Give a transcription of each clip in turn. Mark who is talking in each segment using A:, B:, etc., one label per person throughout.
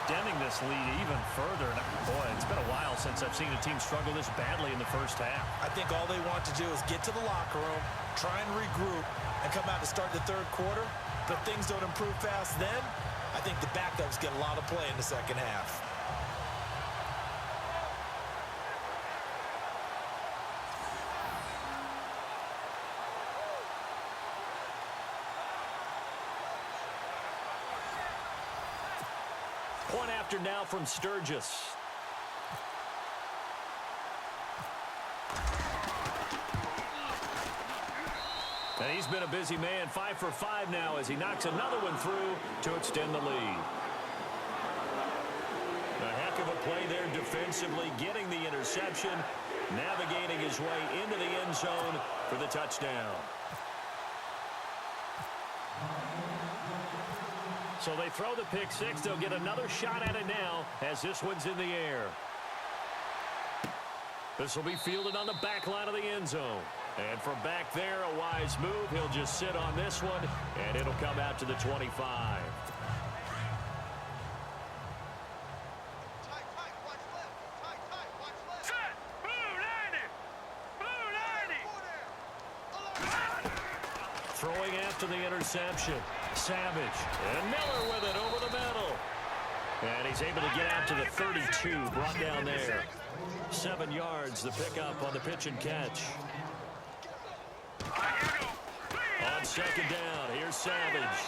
A: Extending this lead even further. And boy, it's been a while since I've seen a team struggle this badly in the first half.
B: I think all they want to do is get to the locker room, try and regroup, and come out to start the third quarter. But if things don't improve fast then, I think the backups get a lot of play in the second half.
A: Point after now from Sturgis. And he's been a busy man, 5 for 5 now as he knocks another one through to extend the lead. A heck of a play there defensively, getting the interception, navigating his way into the end zone for the touchdown. So they throw the pick six. They'll get another shot at it now as this one's in the air. This will be fielded on the back line of the end zone. And from back there, a wise move. He'll just sit on this one, and it'll come out to the 25. Throwing after the interception. Savage. And Miller with it over the middle. And he's able to get out to the 32. Brought down there. 7 yards, the pickup on the pitch and catch. On second down, here's Savage.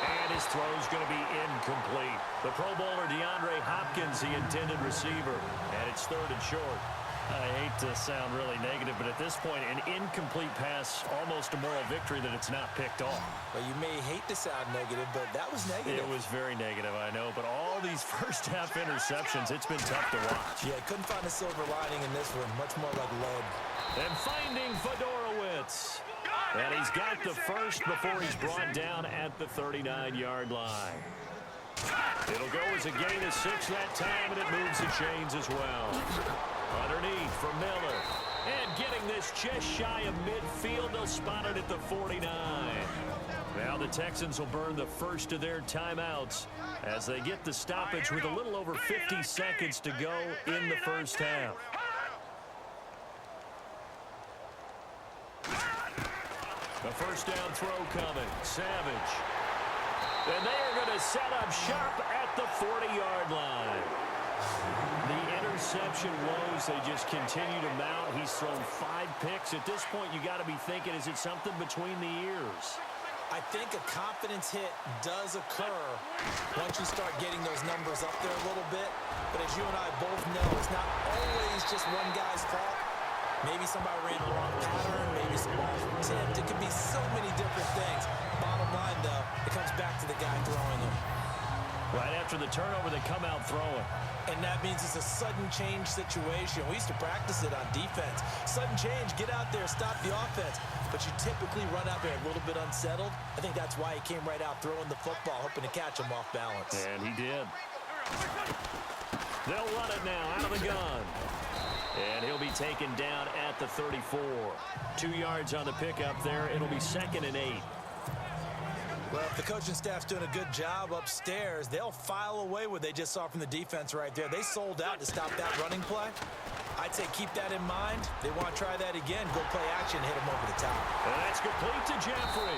A: And his throw's going to be incomplete. The Pro Bowler DeAndre Hopkins, the intended receiver. And it's 3rd and short. I hate to sound really negative, but at this point, an incomplete pass, almost a moral victory that it's not picked off.
B: Well, you may hate to sound negative, but that was negative.
A: It was very negative, I know, but all these first-half interceptions, it's been tough to watch.
B: Yeah, couldn't find a silver lining in this one. Much more like lead.
A: And finding Fedorowicz. And he's got the first before he's brought down at the 39-yard line. It'll go as a gain of 6 that time, and it moves the chains as well. Underneath for Miller. And getting this just shy of midfield. They'll spot it at the 49. Now the Texans will burn the first of their timeouts as they get the stoppage with a little over 50 seconds to go in the first half. The first down throw coming. Savage. And they are going to set up shop at the 40-yard line. The interception woes, they just continue to mount. He's thrown 5 picks. At this point, you got to be thinking, is it something between the ears?
B: I think a confidence hit does occur once you start getting those numbers up there a little bit. But as you and I both know, it's not always just one guy's fault. Maybe somebody ran the wrong pattern. Maybe some balls were tipped. It could be so many different things. Bottom line, though, it comes back to the guy throwing them.
A: Right after the turnover, they come out throwing.
B: And that means it's a sudden change situation. We used to practice it on defense. Sudden change, get out there, stop the offense. But you typically run out there a little bit unsettled. I think that's why he came right out throwing the football, hoping to catch him off balance.
A: And he did. They'll run it now out of the gun. And he'll be taken down at the 34. 2 yards on the pickup there. It'll be 2nd and 8.
B: Well, if the coaching staff's doing a good job upstairs, they'll file away what they just saw from the defense right there. They sold out to stop that running play. I'd say keep that in mind. They want to try that again. Go play action, hit them over the top.
A: And that's complete to Jeffrey.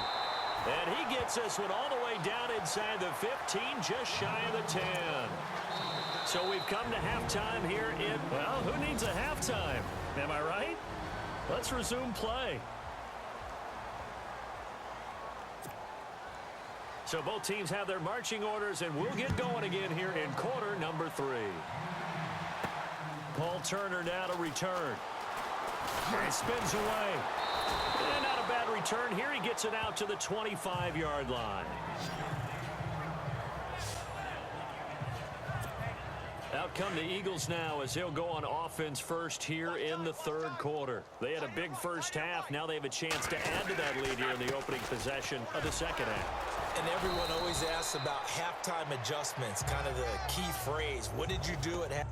A: And he gets this one all the way down inside the 15, just shy of the 10. So we've come to halftime here in, well, who needs a halftime? Am I right? Let's resume play. So both teams have their marching orders, and we'll get going again here in quarter number 3. Paul Turner now to return. And spins away. And not a bad return here. He gets it out to the 25-yard line. Out come the Eagles now as they'll go on offense first here in the 3rd quarter. They had a big first half. Now they have a chance to add to that lead here in the opening possession of the 2nd half.
B: And everyone always asks about halftime adjustments, kind of the key phrase. What did you do at halftime?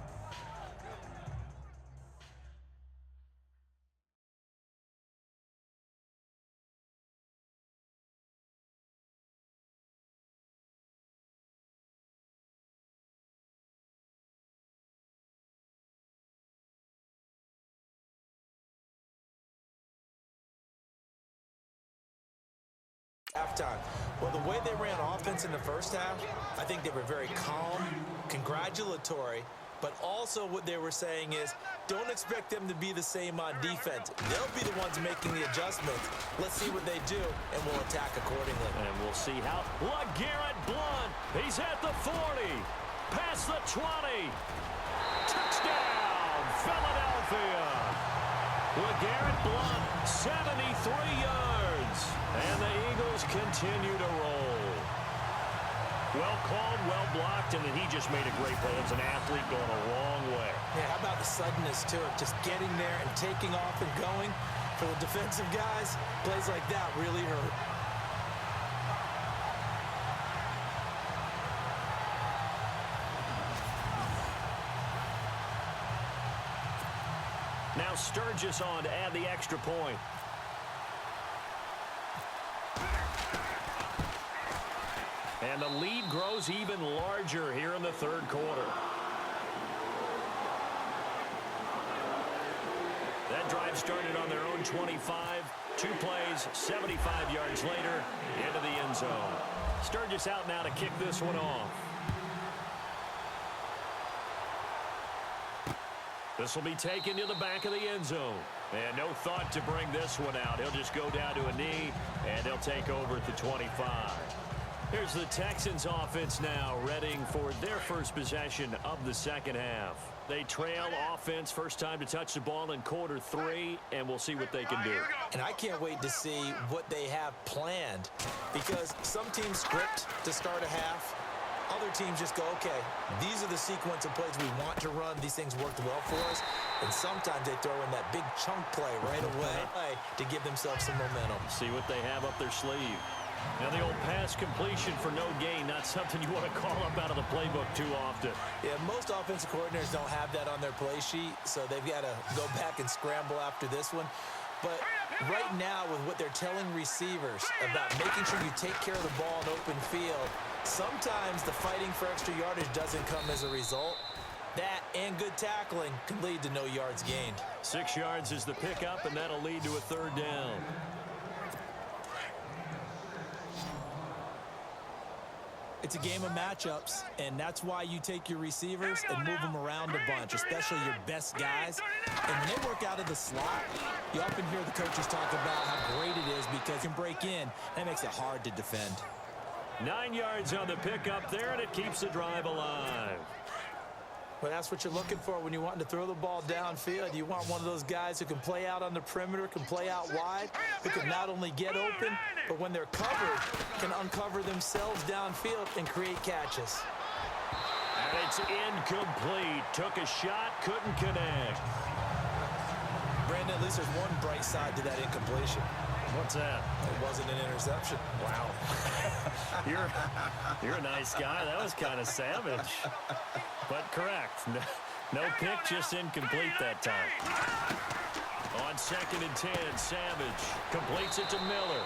B: halftime. Well, the way they ran offense in the first half, I think they were very calm, congratulatory, but also what they were saying is don't expect them to be the same on defense. They'll be the ones making the adjustments. Let's see what they do, and we'll attack accordingly.
A: And we'll see how. LeGarrette Blount, he's at the 40, past the 20. Touchdown, Philadelphia. LeGarrette Blount, 73 yards. And the Eagles continue to roll. Well called, well blocked, and then he just made a great play. As an athlete going a long way.
B: Yeah, how about the suddenness to it? Just getting there and taking off and going. For the defensive guys, plays like that really hurt.
A: Now Sturgis on to add the extra point. And the lead grows even larger here in the third quarter. That drive started on their own 25. 2 plays, 75 yards later, into the end zone. Sturgis out now to kick this one off. This will be taken to the back of the end zone. And no thought to bring this one out. He'll just go down to a knee, and they'll take over at the 25. Here's the Texans offense now, readying for their first possession of the second half. They trail offense, first time to touch the ball in quarter 3, and we'll see what they can do.
B: And I can't wait to see what they have planned, because some teams script to start a half. Other teams just go, okay, these are the sequence of plays we want to run. These things worked well for us. And sometimes they throw in that big chunk play right away to give themselves some momentum.
A: See what they have up their sleeve. Now the old pass completion for no gain, not something you want to call up out of the playbook too often.
B: Yeah, most offensive coordinators don't have that on their play sheet, so they've got to go back and scramble after this one. But right now, with what they're telling receivers about making sure you take care of the ball in open field, sometimes the fighting for extra yardage doesn't come as a result. That and good tackling can lead to no yards gained.
A: 6 yards is the pickup, and that'll lead to a third down.
B: It's a game of matchups, and that's why you take your receivers and move them around a bunch, especially your best guys. And when they work out of the slot, you often hear the coaches talk about how great it is because you can break in. That makes it hard to defend.
A: 9 yards on the pickup there, and it keeps the drive alive.
B: Well, that's what you're looking for when you want to throw the ball downfield. You want one of those guys who can play out on the perimeter, can play out wide, who can not only get open, but when they're covered, can uncover themselves downfield and create catches.
A: And it's incomplete. Took a shot, couldn't connect.
B: Brandon, at least there's one bright side to that incompletion.
A: What's that?
B: It wasn't an interception.
A: Wow. You're a nice guy. That was kind of savage. But correct. No pick, just incomplete that time. On 2nd and 10, Savage completes it to Miller.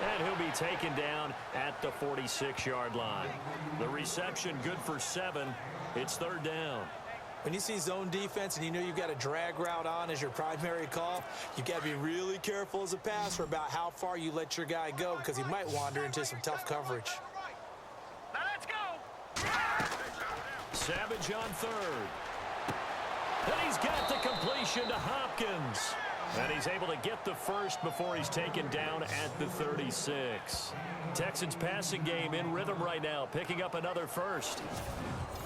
A: And he'll be taken down at the 46-yard line. The reception good for 7. It's third down.
B: When you see zone defense and you know you've got a drag route on as your primary call, you've got to be really careful as a passer about how far you let your guy go because he might wander into some tough coverage.
C: Now let's go.
A: Savage on 3rd. And he's got the completion to Hopkins. And he's able to get the first before he's taken down at the 36. Texans passing game in rhythm right now, picking up another first.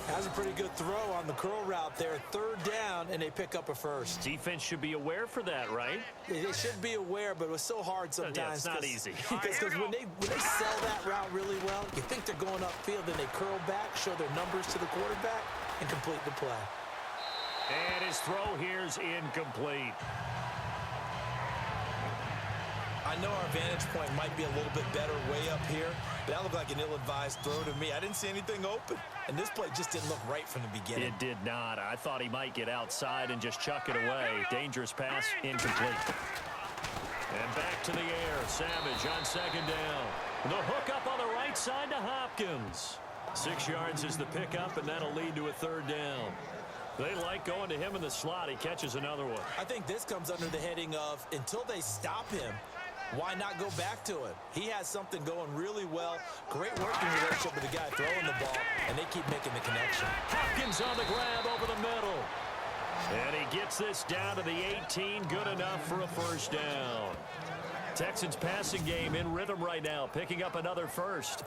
B: Has a pretty good throw on the curl route there. 3rd down, and they pick up a first.
A: Defense should be aware for that, right?
B: They should be aware, but it was so hard sometimes.
A: Yeah, it's not easy.
B: Because when they sell that route really well, you think they're going upfield, then they curl back, show their numbers to the quarterback, and complete the play.
A: And his throw here's incomplete.
B: I know our vantage point might be a little bit better way up here, but that looked like an ill-advised throw to me. I didn't see anything open, and this play just didn't look right from the beginning.
A: It did not. I thought he might get outside and just chuck it away. Dangerous pass, incomplete. And back to the air. Savage on 2nd down. The hook up on the right side to Hopkins. 6 yards is the pickup, and that'll lead to a third down. They like going to him in the slot. He catches another one.
B: I think this comes under the heading of until they stop him, Why not go back to him? He has something going really well. Great working relationship with the guy throwing the ball, and they keep making the connection.
A: Hopkins on the grab over the middle. And he gets this down to the 18. Good enough for a first down. Texans passing game in rhythm right now, picking up another first.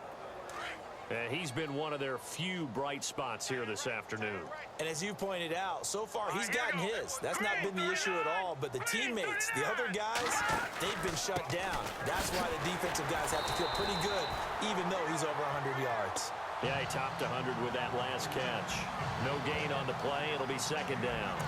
A: He's been one of their few bright spots here this afternoon.
B: And as you pointed out, so far he's gotten his. That's not been the issue at all. But the teammates, the other guys, they've been shut down. That's why the defensive guys have to feel pretty good, even though he's over 100 yards.
A: Yeah, he topped 100 with that last catch. No gain on the play. It'll be second down.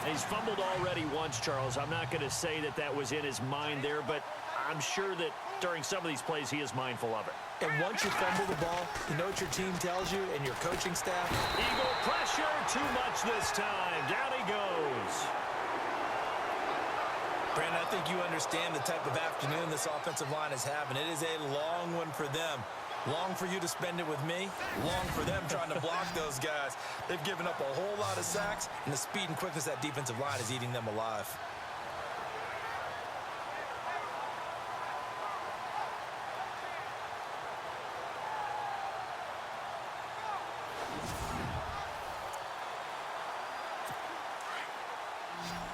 A: He's fumbled already once, Charles. I'm not going to say that that was in his mind there, but I'm sure that during some of these plays he is mindful of it.
B: And once you fumble the ball, you know what your team tells you and your coaching staff?
A: Eagle pressure, too much this time. Down he goes.
B: Brandon, I think you understand the type of afternoon this offensive line is having. It is a long one for them. Long for you to spend it with me. Long for them trying to block those guys. They've given up a whole lot of sacks, and the speed and quickness of that defensive line is eating them alive.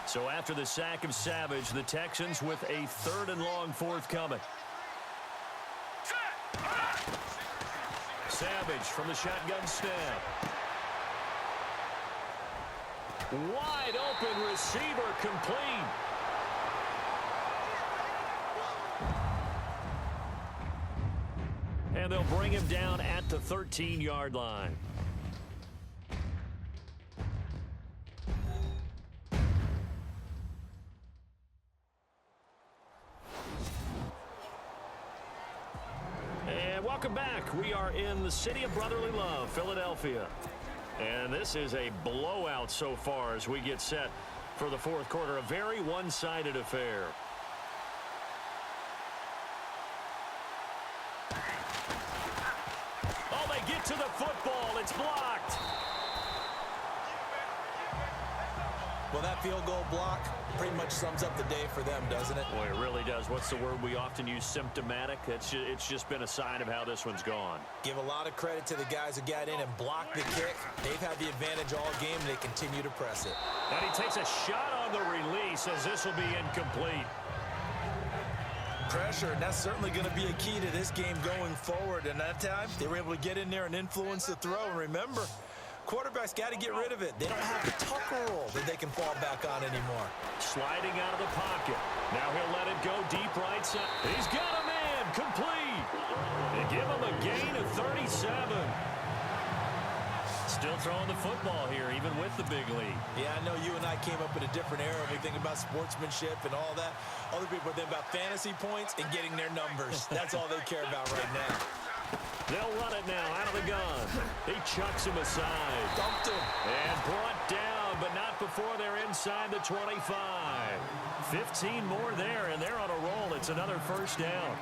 A: So after the sack of Savage, the Texans with a 3rd and long forthcoming. Savage from the shotgun snap. Wide open receiver complete. And they'll bring him down at the 13-yard line. Welcome back. We are in the city of brotherly love, Philadelphia. And this is a blowout so far as we get set for the fourth quarter. A very one-sided affair. Oh, they get to the football. It's blocked.
B: Well, that field goal block pretty much sums up the day for them, doesn't it?
A: Boy, it really does. What's the word we often use? Symptomatic. It's just been a sign of how this one's gone.
B: Give a lot of credit to the guys who got in and blocked the kick. They've had the advantage all game, and they continue to press it.
A: And he takes a shot on the release as this will be incomplete.
B: Pressure, and that's certainly going to be a key to this game going forward. And that time, they were able to get in there and influence the throw. And remember, quarterbacks got to get rid of it. They don't have the tucker roll that they can fall back on anymore.
A: Sliding out of the pocket. Now he'll let it go deep right side. He's got a man complete. They give him a gain of 37. Still throwing the football here, even with the big lead.
B: Yeah, I know you and I came up in a different era. We think about sportsmanship and all that. Other people think about fantasy points and getting their numbers. That's all they care about right now.
A: They'll run it now out of the gun. He chucks him aside.
B: Dumped him.
A: And brought down, but not before they're inside the 25. 15 more there, and they're on a roll. It's another first down.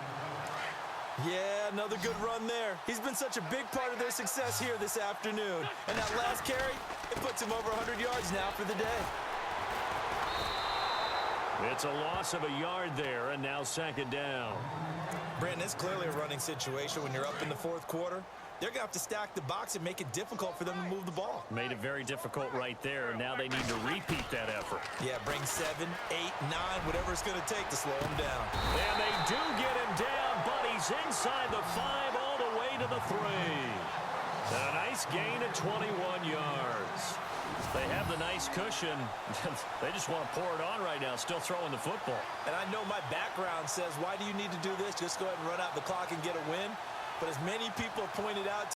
B: Yeah, another good run there. He's been such a big part of their success here this afternoon. And that last carry, it puts him over 100 yards now for the day.
A: It's a loss of a yard there, and now second down.
B: Brandon, it's clearly a running situation when you're up in the fourth quarter. They're going to have to stack the box and make it difficult for them to move the ball.
A: Made it very difficult right there. Now they need to repeat that effort.
B: Yeah, bring 7, 8, 9, whatever it's going to take to slow him down.
A: And they do get him down, but he's inside the 5 all the way to the 3. A nice gain of 21 yards. They have the nice cushion. They just want to pour it on right now, still throwing the football.
B: And I know my background says, why do you need to do this? Just go ahead and run out the clock and get a win. But as many people have pointed out